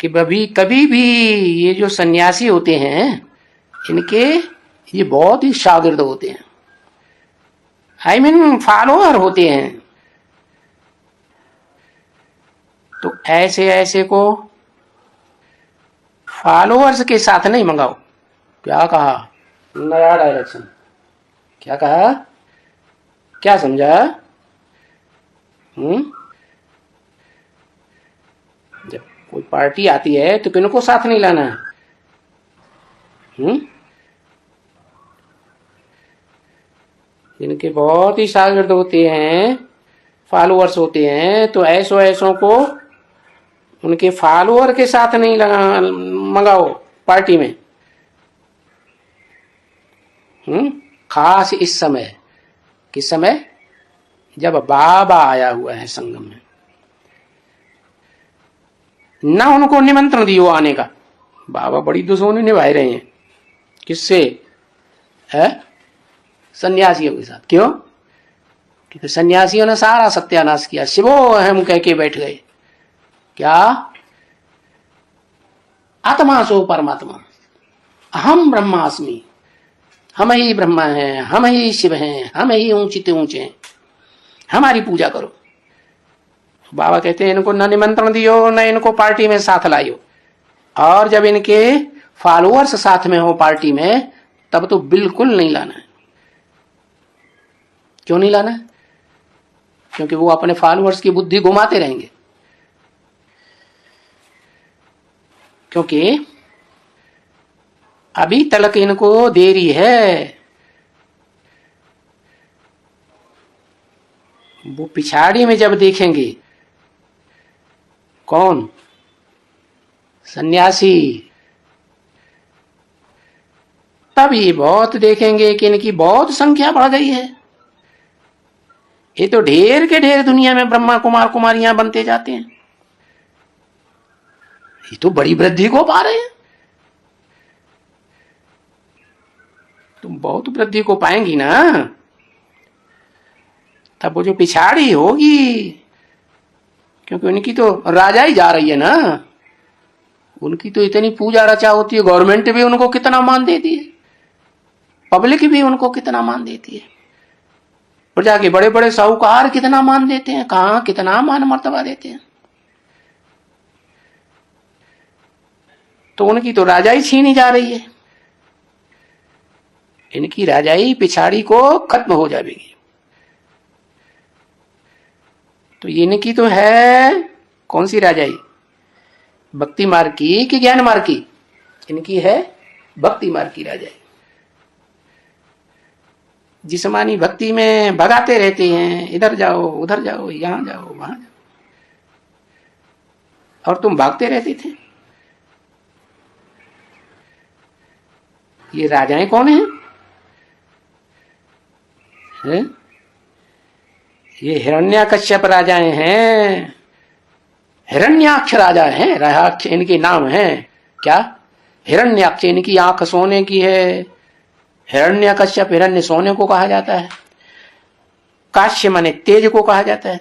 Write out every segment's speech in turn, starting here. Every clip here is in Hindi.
कि कभी कभी भी ये जो सन्यासी होते हैं इनके ये बहुत ही शागिर्द होते हैं, आई मीन फॉलोअर होते हैं। तो ऐसे ऐसे को फॉलोअर्स के साथ नहीं मंगाओ। क्या कहा? नया डायरेक्शन। क्या कहा? क्या समझा? जब कोई पार्टी आती है तो किनको साथ नहीं लाना है? इनके बहुत ही शागिर्द होते हैं, फॉलोअर्स होते हैं, तो ऐसो ऐसों को उनके फॉलोअर के साथ नहीं लगा मंगाओ पार्टी में। खास इस समय, किस समय? जब बाबा आया हुआ है संगम में, ना उनको निमंत्रण दियो आने का। बाबा बड़ी दुश्मनी निभाए रहे हैं। किससे? है सन्यासियों के साथ। क्यों? क्योंकि सन्यासियों ने सारा सत्यानाश किया, शिवो अहम कह के बैठ गए। क्या? आत्मा सो परमात्मा, अहम ब्रह्मास्मि, हम ही ब्रह्मा हैं, हम ही शिव हैं, हम ही ऊंचे ऊंचे हैं, हमारी पूजा करो। बाबा कहते हैं इनको न निमंत्रण दियो, न इनको पार्टी में साथ लाइयो। और जब इनके फॉलोअर्स साथ में हो पार्टी में, तब तो बिल्कुल नहीं लाना है। क्यों नहीं लाना? क्योंकि वो अपने फॉलोअर्स की बुद्धि घुमाते रहेंगे। क्योंकि अभी तलक इनको देरी है। वो पिछाड़ी में जब देखेंगे, कौन? सन्यासी, तब ये बहुत देखेंगे कि इनकी बहुत संख्या बढ़ गई है। ये तो ढेर के ढेर दुनिया में ब्रह्मा कुमार कुमारियां बनते जाते हैं। ये तो बड़ी वृद्धि को पा रहे हैं। तुम बहुत वृद्धि को पाएंगी ना, तब वो जो पिछाड़ी होगी, क्योंकि उनकी तो राजाई जा रही है ना, उनकी तो इतनी पूजा रचा होती है, गवर्नमेंट भी उनको कितना मान देती है, पब्लिक भी उनको कितना मान देती है, प्रजा के बड़े बड़े साहूकार कितना मान देते हैं, कहां कितना मान मर्तबा देते हैं। तो उनकी तो राजाई छीनी जा रही है। इनकी राजाई पिछाड़ी को खत्म हो जाएगी। तो इनकी तो है कौन सी राजाई? भक्ति मार्ग की कि ज्ञान मार्ग की? इनकी है भक्ति मार्ग की राजाई। जिस्मानी भक्ति में भगाते रहते हैं, इधर जाओ उधर जाओ, यहां जाओ वहां जाओ, और तुम भागते रहते थे। ये राजाएं कौन हैं? है? ये हिरण्याकश्यप राजाएं हैं, हिरण्याक्ष राजा हैं, राजाक्ष इनके नाम हैं। क्या? हिरण्याक्ष, इनकी आंख सोने की है। हिरण्यकश्यप, हिरण्य सोने को कहा जाता है। काश्य माने तेज को कहा जाता है।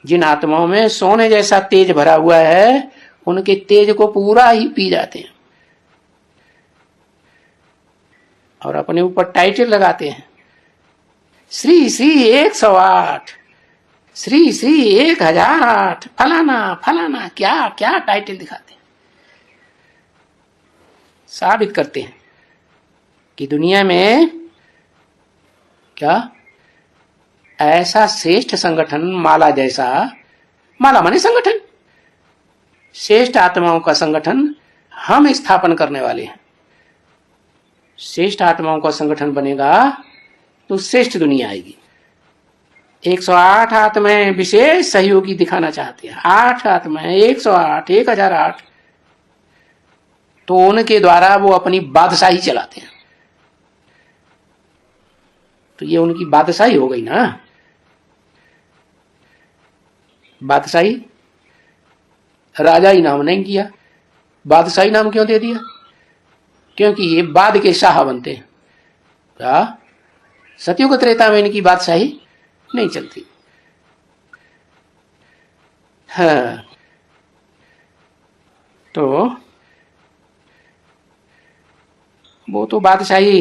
जिन आत्माओं में सोने जैसा तेज भरा हुआ है, उनके तेज को पूरा ही पी जाते हैं और अपने ऊपर टाइटल लगाते हैं, श्री श्री 108, श्री श्री 1008, फलाना फलाना, क्या क्या टाइटल दिखाते हैं। साबित करते हैं कि दुनिया में क्या ऐसा श्रेष्ठ संगठन, माला जैसा, माला माने संगठन, श्रेष्ठ आत्माओं का संगठन हम स्थापन करने वाले हैं। श्रेष्ठ आत्माओं का संगठन बनेगा तो श्रेष्ठ दुनिया आएगी। 108 आत्माएं विशेष सहयोगी दिखाना चाहते हैं। 8 आत्माएं, 108, 1008, तो उनके द्वारा वो अपनी बादशाही चलाते हैं। तो ये उनकी बादशाही हो गई ना। बादशाही, राजा ही नाम नहीं किया, बादशाही नाम क्यों दे दिया? क्योंकि ये बाद के शाह बनते हैं। क्या? सतयुग त्रेता में इनकी बादशाही नहीं चलती। हाँ, तो वो तो बादशाही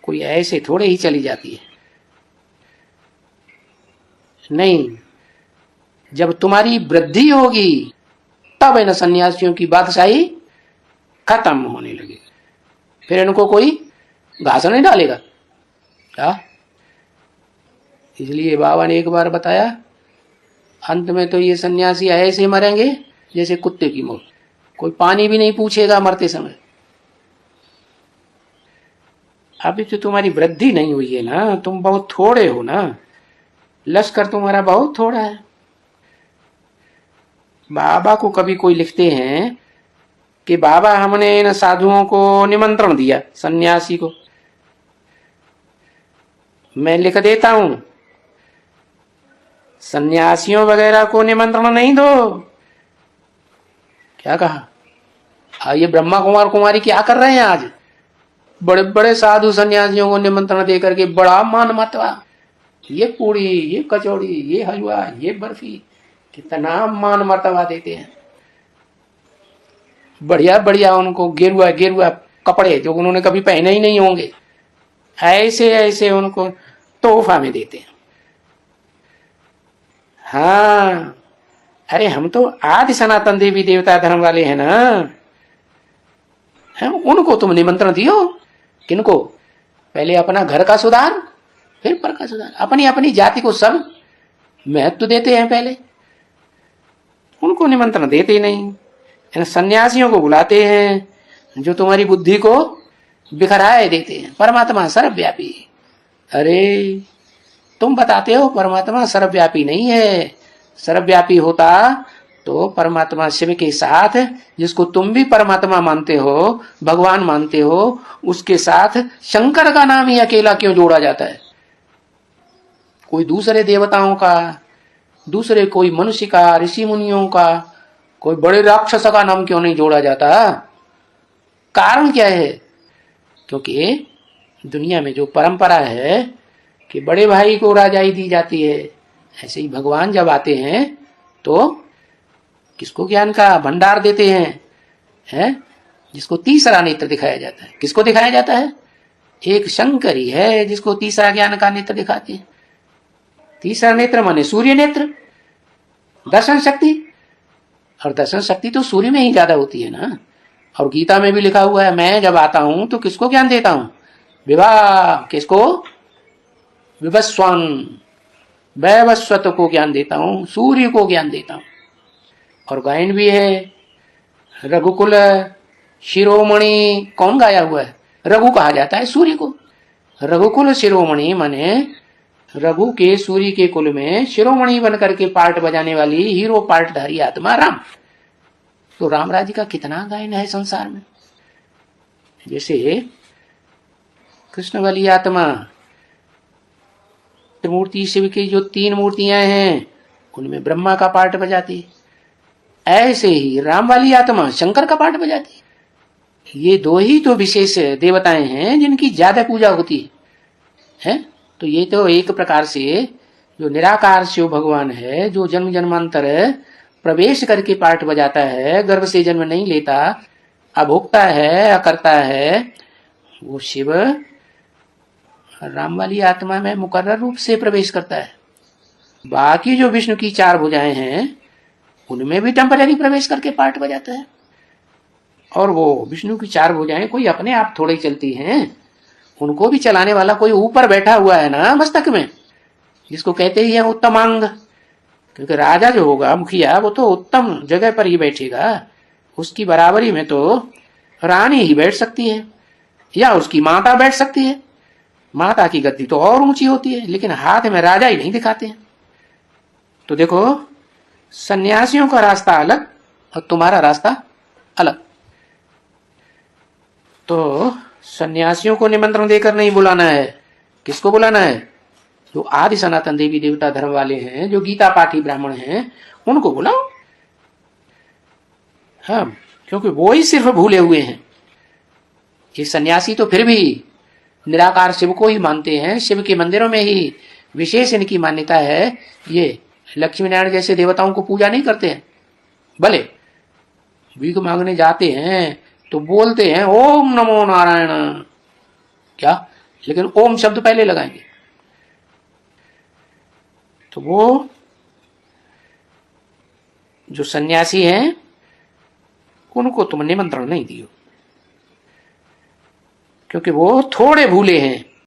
कोई ऐसे थोड़े ही चली जाती है। नहीं, जब तुम्हारी वृद्धि होगी तब इन सन्यासियों की बादशाही खत्म होने लगेगी। फिर इनको कोई घास नहीं डालेगा क्या? इसलिए बाबा ने एक बार बताया, अंत में तो ये सन्यासी ऐसे मरेंगे जैसे कुत्ते की मौत, कोई पानी भी नहीं पूछेगा मरते समय। अभी तो तुम्हारी वृद्धि नहीं हुई है ना, तुम बहुत थोड़े हो ना, लश्कर तुम्हारा बहुत थोड़ा है। बाबा को कभी कोई लिखते हैं कि बाबा हमने इन साधुओं को निमंत्रण दिया, सन्यासी को। मैं लिख देता हूं, सन्यासियों वगैरह को निमंत्रण नहीं दो। क्या कहा? ये ब्रह्मा कुमार कुमारी क्या कर रहे हैं आज? बड़े बड़े साधु सन्यासियों को निमंत्रण दे करके बड़ा मान मतवा, ये पूड़ी, ये कचौड़ी, ये हलवा, ये बर्फी, कितना मान मर्तबा देते हैं। बढ़िया बढ़िया उनको गेरुआ गेरुआ कपड़े जो उन्होंने कभी पहने ही नहीं होंगे, ऐसे ऐसे उनको तोहफा में देते हैं। हाँ, अरे हम तो आदि सनातन देवी देवता धर्म वाले हैं ना, है? उनको तुम निमंत्रण दियो। किनको? पहले अपना घर का सुधार, फिर पर का सुधार। अपनी अपनी जाति को सब महत्व देते हैं पहले, उनको निमंत्रण देते नहीं। इन सन्यासियों को बुलाते हैं जो तुम्हारी बुद्धि को बिखराए देते हैं। परमात्मा सर्वव्यापी। अरे तुम बताते हो परमात्मा सर्वव्यापी नहीं है। सर्वव्यापी होता तो परमात्मा शिव के साथ, जिसको तुम भी परमात्मा मानते हो, भगवान मानते हो, उसके साथ शंकर का नाम ही अकेला क्यों जोड़ा जाता है? कोई दूसरे देवताओं का, दूसरे कोई मनुष्य का, ऋषि मुनियों का, कोई बड़े राक्षस का नाम क्यों नहीं जोड़ा जाता? कारण क्या है? क्योंकि दुनिया में जो परंपरा है कि बड़े भाई को राजाई दी जाती है, ऐसे ही भगवान जब आते हैं तो किसको ज्ञान का भंडार देते हैं? जिसको तीसरा नेत्र दिखाया जाता है। किसको दिखाया जाता है? एक शंकर ही है जिसको तीसरा ज्ञान का नेत्र दिखाते हैं। तीसरा नेत्र माने सूर्य नेत्र, दर्शन शक्ति। और दर्शन शक्ति तो सूर्य में ही ज्यादा होती है ना। और गीता में भी लिखा हुआ है, मैं जब आता हूं तो किसको ज्ञान देता हूं? विवाह, किसको? विवस्वान, वैवस्वत को ज्ञान देता हूं, सूर्य को ज्ञान देता हूं। और गायन भी है, रघुकुल शिरोमणि कौन गाया हुआ है? रघु कहा जाता है सूर्य को। रघुकुल शिरोमणि माने रघु के, सूर्य के कुल में शिरोमणि बनकर के पार्ट बजाने वाली हीरो पार्टधारी आत्मा राम। तो राम राज्य का कितना गायन है संसार में। जैसे कृष्ण वाली आत्मा, त्रिमूर्ति शिव की जो 3 मूर्तियां हैं उनमें ब्रह्मा का पार्ट बजाती, ऐसे ही राम वाली आत्मा शंकर का पार्ट बजाती। ये 2 ही तो विशेष देवताएं हैं जिनकी ज्यादा पूजा होती है। तो ये तो एक प्रकार से जो निराकार शिव भगवान है, जो जन्म जन्मांतर प्रवेश करके पाठ बजाता है, गर्भ से जन्म नहीं लेता, अभोक्ता है, अकर्ता है, वो शिव राम वाली आत्मा में मुकर्रर रूप से प्रवेश करता है। बाकी जो विष्णु की 4 भुजाएं हैं उनमें भी टेम्पररी प्रवेश करके पाठ बजाता है। और वो विष्णु की 4 भुजाएं कोई अपने आप थोड़े ही चलती हैं, उनको भी चलाने वाला कोई ऊपर बैठा हुआ है ना मस्तक में, जिसको कहते ही है उत्तमांग। क्योंकि राजा जो होगा, मुखिया, वो तो उत्तम जगह पर ही बैठेगा। उसकी बराबरी में तो रानी ही बैठ सकती है या उसकी माता बैठ सकती है। माता की गद्दी तो और ऊंची होती है, लेकिन हाथ में राजा ही नहीं दिखाते हैं। तो देखो, सन्यासियों का रास्ता अलग और तुम्हारा रास्ता अलग। तो सन्यासियों को निमंत्रण देकर नहीं बुलाना है। किसको बुलाना है? जो आदि सनातन देवी देवता धर्म वाले हैं, जो गीता पाठी ब्राह्मण हैं, उनको बुलाओ। हाँ, क्योंकि वो ही सिर्फ भूले हुए हैं। ये सन्यासी तो फिर भी निराकार शिव को ही मानते हैं, शिव के मंदिरों में ही विशेष इनकी मान्यता है। ये लक्ष्मी नारायण जैसे देवताओं को पूजा नहीं करते हैं, भले भीख मांगने जाते हैं तो बोलते हैं ओम नमो नारायण, क्या, लेकिन ओम शब्द पहले लगाएंगे। तो वो जो सन्यासी हैं उनको तुम निमंत्रण नहीं दियो, क्योंकि वो थोड़े भूले हैं